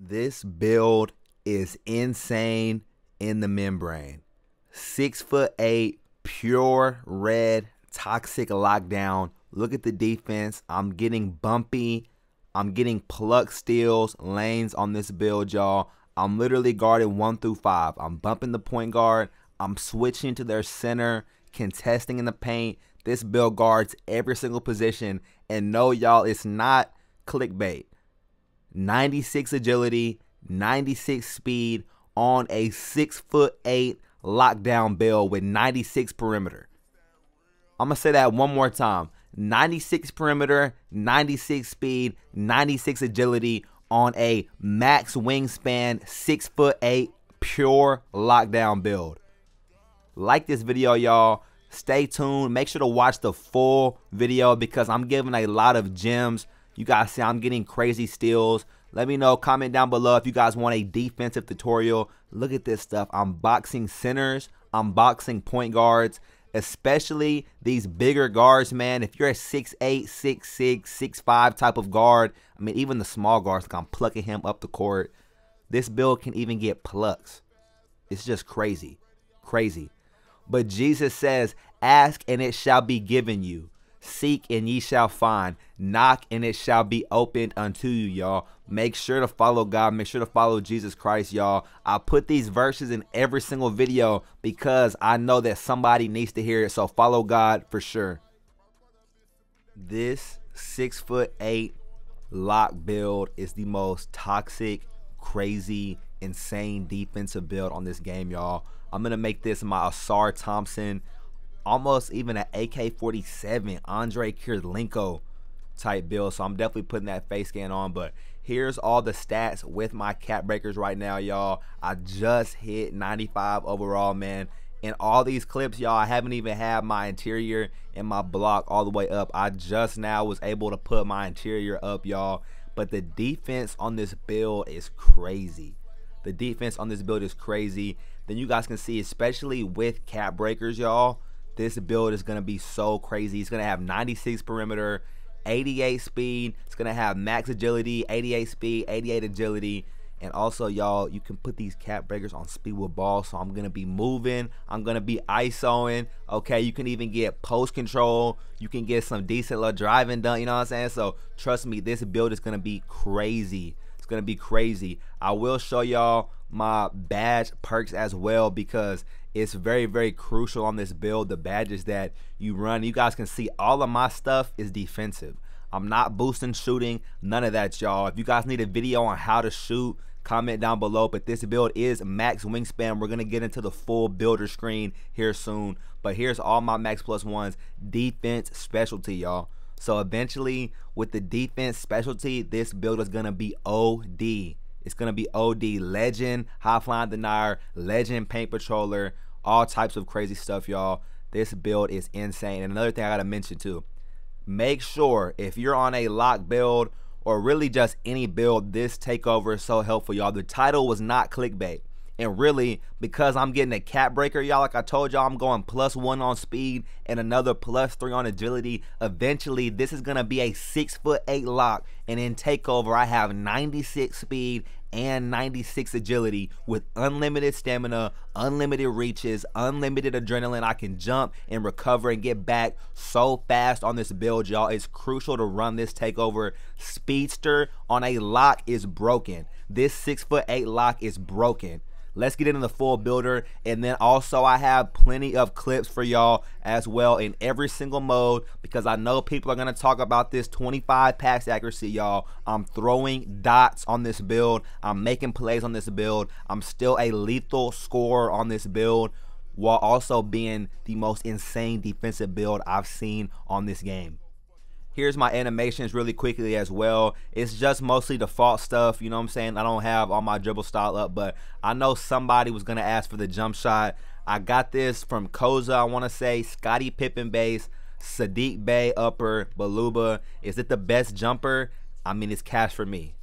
This build is insane in the membrane. 6'8", pure red, toxic lockdown. Look at the defense. I'm getting bumpy. I'm getting pluck steals, lanes on this build, y'all. I'm literally guarding 1 through 5. I'm bumping the point guard. I'm switching to their center, contesting in the paint. This build guards every single position. And no, y'all, it's not clickbait. 96 agility, 96 speed on a 6'8" lockdown build with 96 perimeter. I'm going to say that one more time. 96 perimeter, 96 speed, 96 agility on a max wingspan, 6'8", pure lockdown build. Like this video, y'all. Stay tuned. Make sure to watch the full video because I'm giving a lot of gems. You guys see I'm getting crazy steals. Let me know. Comment down below if you guys want a defensive tutorial. Look at this stuff. I'm boxing centers. I'm boxing point guards. Especially these bigger guards, man. If you're a 6'8", 6'6", 6'5" type of guard, I mean, even the small guards, like I'm plucking him up the court. This build can even get plucks. It's just crazy. Crazy. But Jesus says, ask and it shall be given you. Seek and ye shall find. Knock and it shall be opened unto you, y'all. Make sure to follow God. Make sure to follow Jesus Christ, y'all. I put these verses in every single video because I know that somebody needs to hear it. So follow God for sure. This 6'8" lock build is the most toxic, crazy, insane defensive build on this game, y'all. I'm going to make this my Asar Thompson, almost even an AK-47 Andre Kirilenko type build. So I'm definitely putting that face scan on. But here's all the stats with my cap breakers right now, y'all. I just hit 95 overall, man. In all these clips, y'all, I haven't even had my interior and my block all the way up. I just now was able to put my interior up, y'all. But the defense on this build is crazy. The defense on this build is crazy. Then you guys can see, especially with cap breakers, y'all, this build is going to be so crazy. It's going to have 96 perimeter, 88 speed. It's going to have max agility, 88 speed, 88 agility. And also, y'all, you can put these cap breakers on speed with ball. So I'm going to be moving. I'm going to be ISOing. Okay, you can even get post control. You can get some decent little driving done. You know what I'm saying? So trust me, this build is going to be crazy. It's going to be crazy. I will show y'all my badge perks as well because it's very, very crucial on this build. The badges that you run, you guys can see all of my stuff is defensive. I'm not boosting shooting, none of that, y'all. If you guys need a video on how to shoot, comment down below. But this build is max wingspan. We're going to get into the full builder screen here soon. But here's all my max plus ones. Defense specialty, y'all. So eventually with the defense specialty, this build is going to be OD. It's going to be OD. Legend high flying denier, legend paint patroller, all types of crazy stuff, y'all. This build is insane. And another thing I got to mention too, make sure if you're on a lock build or really just any build, this takeover is so helpful, y'all. The title was not clickbait. And really, because I'm getting a cap breaker, y'all, like I told y'all, I'm going +1 on speed and another +3 on agility. Eventually, this is going to be a 6'8" lock. And in takeover, I have 96 speed and 96 agility with unlimited stamina, unlimited reaches, unlimited adrenaline. I can jump and recover and get back so fast on this build, y'all. It's crucial to run this takeover. Speedster on a lock is broken. This 6'8" lock is broken. Let's get into the full builder. And then also I have plenty of clips for y'all as well in every single mode because I know people are going to talk about this 25 pass accuracy, y'all. I'm throwing dots on this build. I'm making plays on this build. I'm still a lethal scorer on this build while also being the most insane defensive build I've seen on this game. Here's my animations really quickly as well. It's just mostly default stuff, you know what I'm saying? I don't have all my dribble style up, but I know somebody was going to ask for the jump shot. I got this from Koza, I want to say, Scottie Pippen base, Sadiq Bey upper, Baluba. Is it the best jumper? I mean, it's cash for me.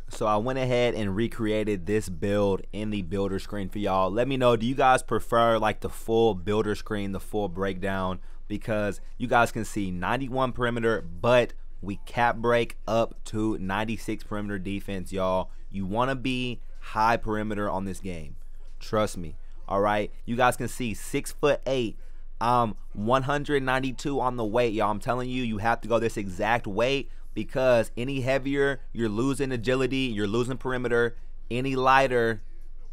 So I went ahead and recreated this build in the builder screen for y'all. Let me know, do you guys prefer like the full builder screen, the full breakdown? Because you guys can see 91 perimeter, but we cap break up to 96 perimeter defense, y'all. You want to be high perimeter on this game. Trust me. All right. You guys can see 6'8". 192 on the weight, y'all. I'm telling you, you have to go this exact weight, because any heavier, you're losing agility, you're losing perimeter. Any lighter,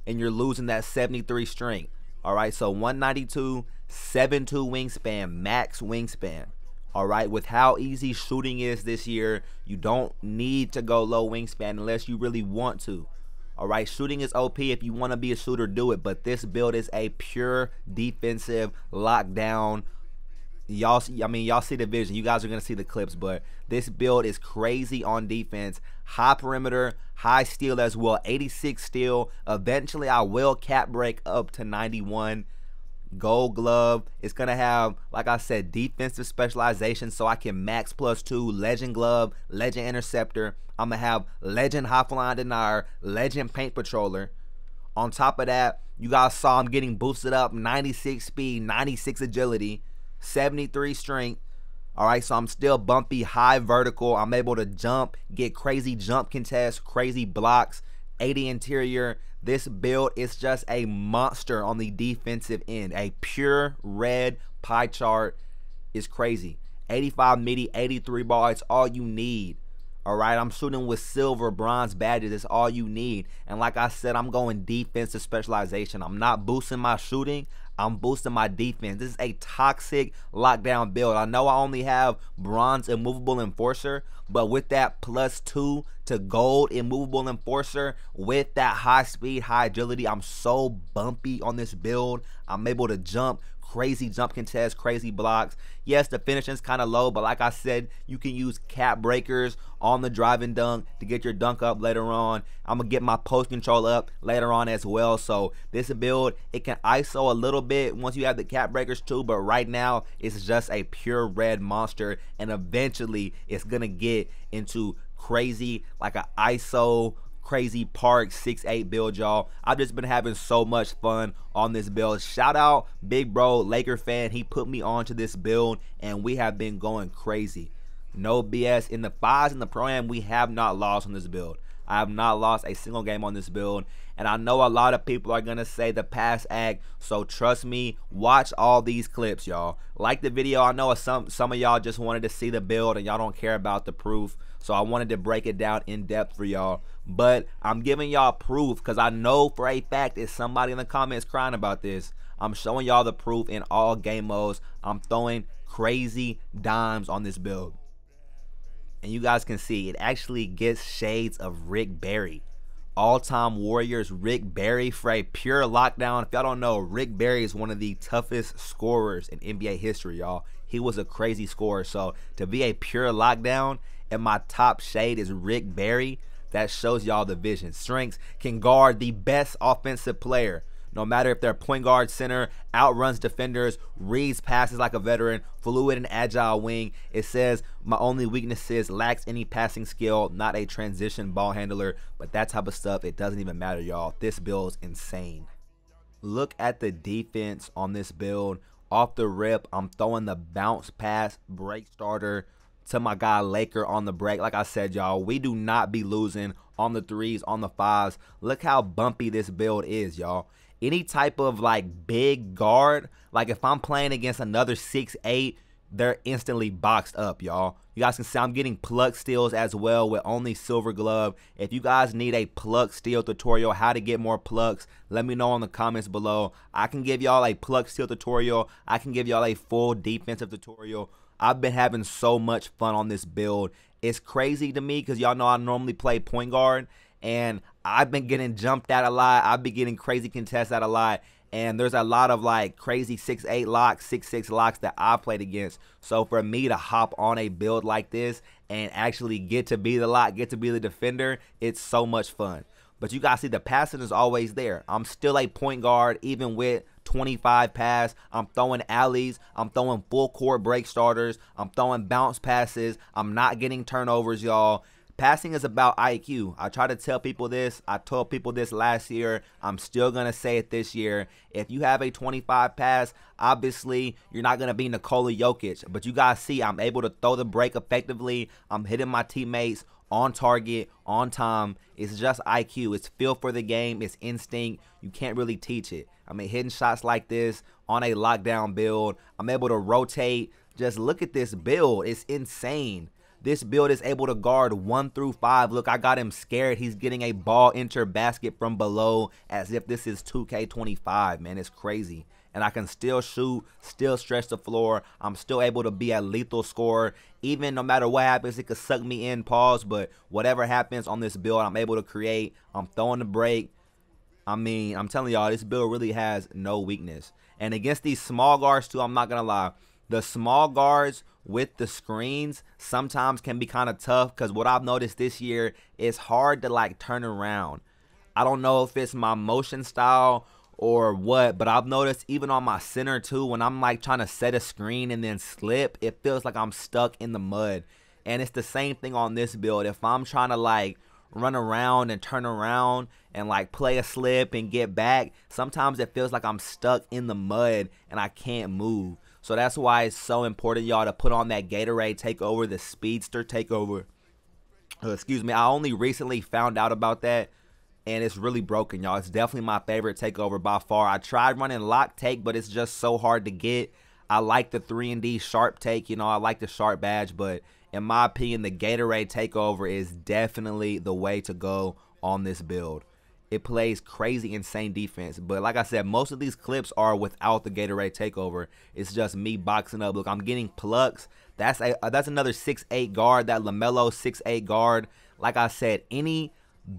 and you're losing that 73 strength. All right, so 192, 7'2" wingspan, max wingspan. All right, with how easy shooting is this year, you don't need to go low wingspan unless you really want to. All right, shooting is OP. If you want to be a shooter, do it. But this build is a pure defensive lockdown. Y'all see the vision. You guys are going to see the clips, but this build is crazy on defense. High perimeter, high steal as well, 86 steal. Eventually, I will cap break up to 91. Gold glove. It's going to have, like I said, defensive specialization, so I can max +2, legend glove, legend interceptor. I'm going to have legend high flying denier, legend paint patroller. On top of that, you guys saw I'm getting boosted up, 96 speed, 96 agility, 73 strength. All right, so I'm still bumpy, high vertical. I'm able to jump, get crazy jump contests, crazy blocks, 80 interior. This build is just a monster on the defensive end. A pure red pie chart is crazy. 85 midi, 83 ball. It's all you need. All right, I'm shooting with silver, bronze badges. It's all you need. And like I said, I'm going defensive specialization. I'm not boosting my shooting. I'm boosting my defense. This is a toxic lockdown build. I know I only have bronze immovable enforcer, but with that +2 to gold immovable enforcer, with that high speed, high agility, I'm so bumpy on this build. I'm able to jump, crazy jump contests, crazy blocks. Yes, the finishing's kind of low, but like I said, you can use cap breakers on the drive and dunk to get your dunk up later on. I'm gonna get my post control up later on as well. So this build, it can ISO a little bit once you have the cap breakers too, but right now it's just a pure red monster, and eventually it's gonna get into crazy, like a ISO crazy park 6'8" build, y'all. I've just been having so much fun on this build. Shout out big bro Laker fan, he put me onto this build and we have been going crazy. No BS. In the fives and the pro-am, we have not lost on this build. I have not lost a single game on this build, and I know a lot of people are gonna say the pass act, so trust me, watch all these clips, y'all. Like the video. I know some of y'all just wanted to see the build and y'all don't care about the proof, so I wanted to break it down in depth for y'all. But I'm giving y'all proof because I know for a fact it's somebody in the comments crying about this. I'm showing y'all the proof in all game modes. I'm throwing crazy dimes on this build. And you guys can see it actually gets shades of Rick Barry. All-time Warriors Rick Barry for a pure lockdown. If y'all don't know, Rick Barry is one of the toughest scorers in NBA history, y'all. He was a crazy scorer. So to be a pure lockdown, and my top shade is Rick Barry, that shows y'all the vision. Strengths, can guard the best offensive player. No matter if they're point guard, center, outruns defenders, reads passes like a veteran, fluid and agile wing. It says, my only weakness is lacks any passing skill, not a transition ball handler. But that type of stuff, it doesn't even matter, y'all. This build's insane. Look at the defense on this build. Off the rip, I'm throwing the bounce pass break starter to my guy Laker on the break. Like I said, y'all, we do not be losing on the threes, on the fives. Look how bumpy this build is, y'all. Any type of like big guard, like if I'm playing against another 6'8", they're instantly boxed up, y'all. You guys can see I'm getting pluck steals as well with only silver glove. If you guys need a pluck steal tutorial, how to get more plucks, let me know in the comments below. I can give y'all a pluck steal tutorial. I can give y'all a full defensive tutorial. I've been having so much fun on this build. It's crazy to me because y'all know I normally play point guard, and I've been getting jumped at a lot. I've been getting crazy contests at a lot. And there's a lot of like crazy 6'8 locks, 6'6 locks that I played against. So for me to hop on a build like this and actually get to be the lock, get to be the defender, it's so much fun. But you guys see the passing is always there. I'm still a point guard even with 25 pass. I'm throwing alleys. I'm throwing full court break starters. I'm throwing bounce passes. I'm not getting turnovers, y'all. Passing is about IQ. I try to tell people this. I told people this last year. I'm still going to say it this year. If you have a 25 pass, obviously you're not going to be Nikola Jokic. But you guys see I'm able to throw the break effectively. I'm hitting my teammates on target, on time. It's just IQ. It's feel for the game. It's instinct. You can't really teach it. I mean, hitting shots like this on a lockdown build. I'm able to rotate. Just look at this build. It's insane. This build is able to guard 1 through 5. Look, I got him scared. He's getting a ball enter basket from below as if this is 2K25, man. It's crazy. And I can still shoot, still stretch the floor. I'm still able to be a lethal scorer. Even no matter what happens, it could suck me in, pause. But whatever happens on this build, I'm able to create. I'm throwing the break. I mean, I'm telling y'all, this build really has no weakness. And against these small guards, too, I'm not going to lie. The small guards with the screens sometimes can be kind of tough because what I've noticed this year is hard to like turn around. I don't know if it's my motion style or what, but I've noticed even on my center too, when I'm like trying to set a screen and then slip, it feels like I'm stuck in the mud. And it's the same thing on this build. If I'm trying to like run around and turn around and like play a slip and get back, sometimes it feels like I'm stuck in the mud and I can't move. So that's why it's so important, y'all, to put on that Gatorade takeover, the Speedster takeover. Excuse me. I only recently found out about that, and it's really broken, y'all. It's definitely my favorite takeover by far. I tried running lock take, but it's just so hard to get. I like the 3&D sharp take. You know, I like the sharp badge, but in my opinion, the Gatorade takeover is definitely the way to go on this build. It plays crazy, insane defense. But like I said, most of these clips are without the Gatorade takeover. It's just me boxing up. Look, I'm getting plucks. That's another 6'8 guard. That LaMelo 6'8 guard. Like I said, any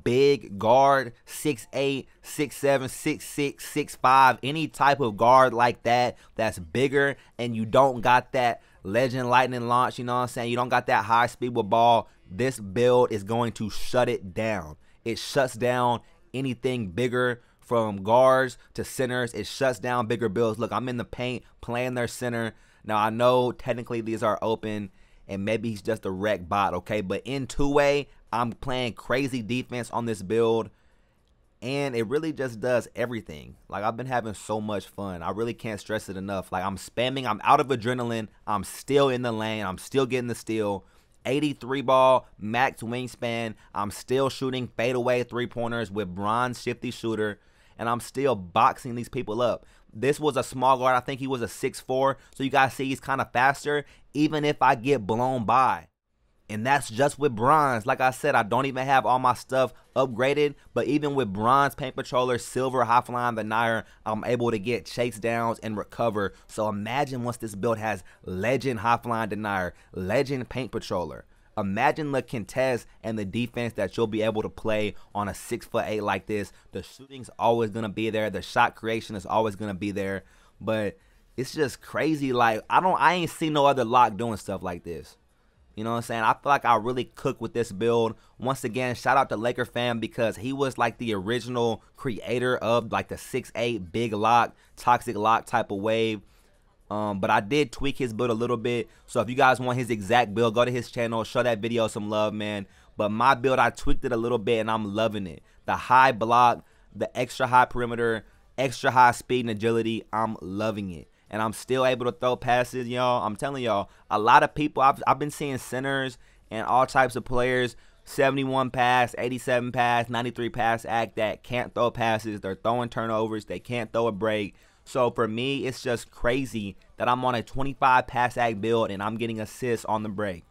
big guard, 6'8, 6'7, 6'6, 6'5, any type of guard like that that's bigger and you don't got that legend lightning launch, you know what I'm saying? You don't got that high speed with ball. This build is going to shut it down. It shuts down anything bigger from guards to centers. It shuts down bigger builds. Look, I'm in the paint playing their center. Now, I know technically these are open and maybe he's just a wreck bot, okay? But in two-way, I'm playing crazy defense on this build and it really just does everything. Like, I've been having so much fun. I really can't stress it enough. Like, I'm spamming. I'm out of adrenaline. I'm still in the lane. I'm still getting the steal. 83 ball, max wingspan. I'm still shooting fadeaway three-pointers with bronze shifty shooter, and I'm still boxing these people up. This was a small guard. I think he was a 6'4", so you guys see he's kind of faster, even if I get blown by. And that's just with bronze. Like I said, I don't even have all my stuff upgraded, but even with bronze paint controller, silver, high flying denier, I'm able to get chase downs and recover. So imagine once this build has legend high flying denier, legend paint controller. Imagine the contest and the defense that you'll be able to play on a 6'8" like this. The shooting's always gonna be there. The shot creation is always gonna be there. But it's just crazy. Like I ain't seen no other lock doing stuff like this. You know what I'm saying? I feel like I really cook with this build. Once again, shout out to Laker Fam because he was like the original creator of like the 6'8" big lock, toxic lock type of wave. But I did tweak his build a little bit. So if you guys want his exact build, go to his channel, show that video some love, man. But my build, I tweaked it a little bit and I'm loving it. The high block, the extra high perimeter, extra high speed and agility, I'm loving it. And I'm still able to throw passes, y'all. I'm telling y'all, a lot of people, I've been seeing centers and all types of players, 71 pass, 87 pass, 93 pass act that can't throw passes. They're throwing turnovers. They can't throw a break. So for me, it's just crazy that I'm on a 25 pass act build and I'm getting assists on the break.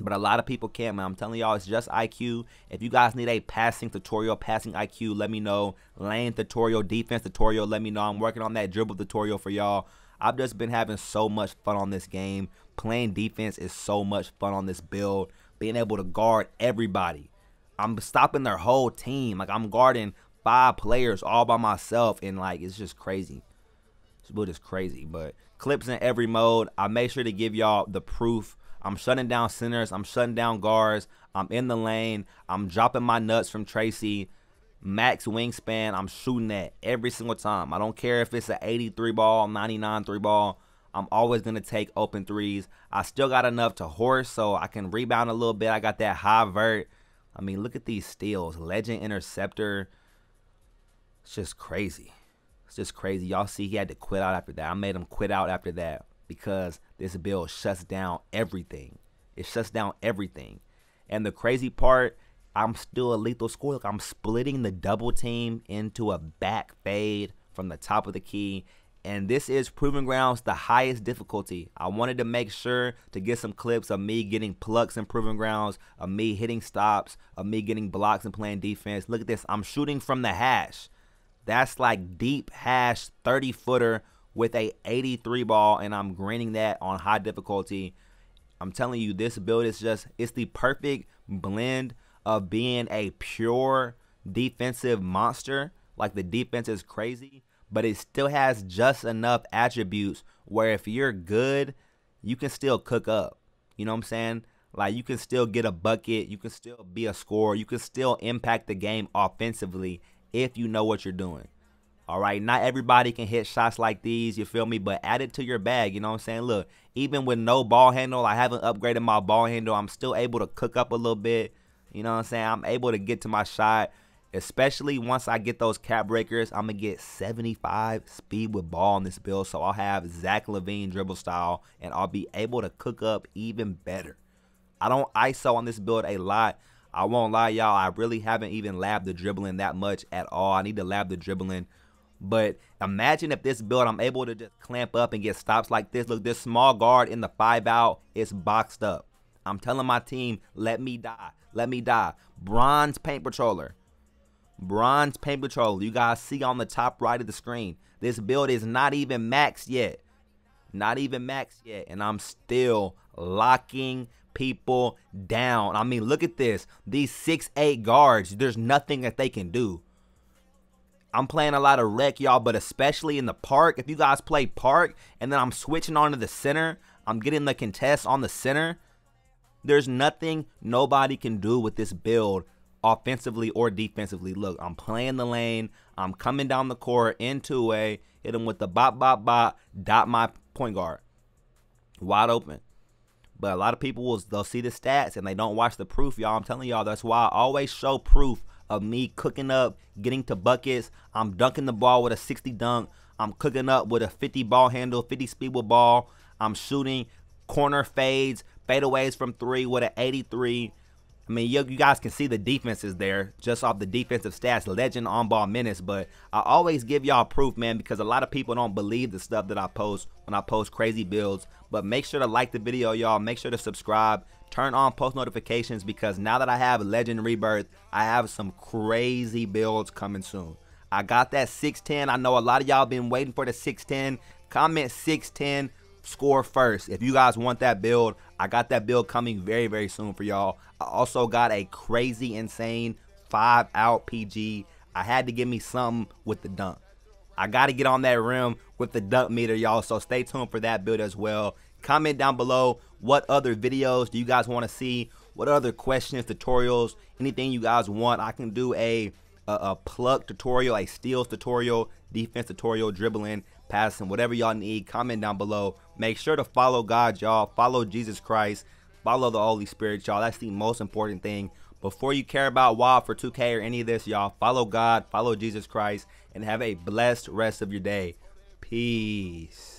But a lot of people can't, man. I'm telling y'all, it's just IQ. If you guys need a passing tutorial, passing IQ, let me know. Lane tutorial, defense tutorial, let me know. I'm working on that dribble tutorial for y'all. I've just been having so much fun on this game. Playing defense is so much fun on this build. Being able to guard everybody. I'm stopping their whole team. Like, I'm guarding 5 players all by myself. And, like, it's just crazy. This build is crazy. But clips in every mode. I made sure to give y'all the proof. I'm shutting down centers. I'm shutting down guards. I'm in the lane. I'm dropping my nuts from Tracy. Max wingspan. I'm shooting that every single time. I don't care if it's an 83 ball, 99 3 ball. I'm always going to take open threes. I still got enough to horse, so I can rebound a little bit. I got that high vert. I mean, look at these steals. Legend interceptor. It's just crazy. It's just crazy. Y'all see he had to quit out after that. I made him quit out after that because this build shuts down everything. It shuts down everything. And the crazy part, I'm still a lethal scorer. Look, I'm splitting the double team into a back fade from the top of the key. And this is Proving Grounds, the highest difficulty. I wanted to make sure to get some clips of me getting plucks in Proving Grounds, of me hitting stops, of me getting blocks and playing defense. Look at this. I'm shooting from the hash. That's like deep hash 30-footer with a 83 ball, and I'm grinding that on high difficulty. I'm telling you, this build is just, it's the perfect blend of being a pure defensive monster. Like, the defense is crazy, but it still has just enough attributes where if you're good, you can still cook up. You know what I'm saying? Like, you can still get a bucket. You can still be a scorer. You can still impact the game offensively if you know what you're doing. All right, not everybody can hit shots like these, you feel me? But add it to your bag, you know what I'm saying? Look, even with no ball handle, I haven't upgraded my ball handle. I'm still able to cook up a little bit. You know what I'm saying? I'm able to get to my shot, especially once I get those cap breakers. I'm going to get 75 speed with ball on this build. So I'll have Zach LaVine dribble style, and I'll be able to cook up even better. I don't ISO on this build a lot. I won't lie, y'all. I really haven't even labbed the dribbling that much at all. I need to lab the dribbling. But imagine if this build, I'm able to just clamp up and get stops like this. Look, this small guard in the 5-out is boxed up. I'm telling my team, let me die. Let me die. Bronze paint patroller. Bronze paint patroller. You guys see on the top right of the screen. This build is not even maxed yet. Not even maxed yet. And I'm still locking people down. I mean, look at this. These 6'8 guards, there's nothing that they can do. I'm playing a lot of rec, y'all, but especially in the park. If you guys play park and then I'm switching on to the center, I'm getting the contest on the center. There's nothing nobody can do with this build offensively or defensively. Look, I'm playing the lane. I'm coming down the court in two-way. Hit him with the bop, bop, bop. Dot my point guard. Wide open. But a lot of people, they'll see the stats and they don't watch the proof, y'all. I'm telling y'all, that's why I always show proof of me cooking up, getting to buckets. I'm dunking the ball with a 60 dunk. I'm cooking up with a 50 ball handle, 50 speed with ball. I'm shooting corner fades, fadeaways from three with an 83. I mean, you guys can see the defenses there just off the defensive stats, legend on ball minutes. But I always give y'all proof, man, because a lot of people don't believe the stuff that I post when I post crazy builds. But make sure to like the video, y'all. Make sure to subscribe. Turn on post notifications, because now that I have Legend Rebirth, I have some crazy builds coming soon. I got that 610. I know a lot of y'all been waiting for the 610. Comment 610, score first. If you guys want that build, I got that build coming very, very soon for y'all. I also got a crazy, insane 5-out PG. I had to give me something with the dunk. I got to get on that rim with the dunk meter, y'all. So stay tuned for that build as well. Comment down below what other videos do you guys want to see, what other questions, tutorials, anything you guys want. I can do a plug tutorial, a steals tutorial, defense tutorial, dribbling, passing, whatever y'all need. Comment down below. Make sure to follow God, y'all. Follow Jesus Christ. Follow the Holy Spirit, y'all. That's the most important thing. Before you care about WoW for 2K or any of this, y'all, follow God, follow Jesus Christ, and have a blessed rest of your day. Peace.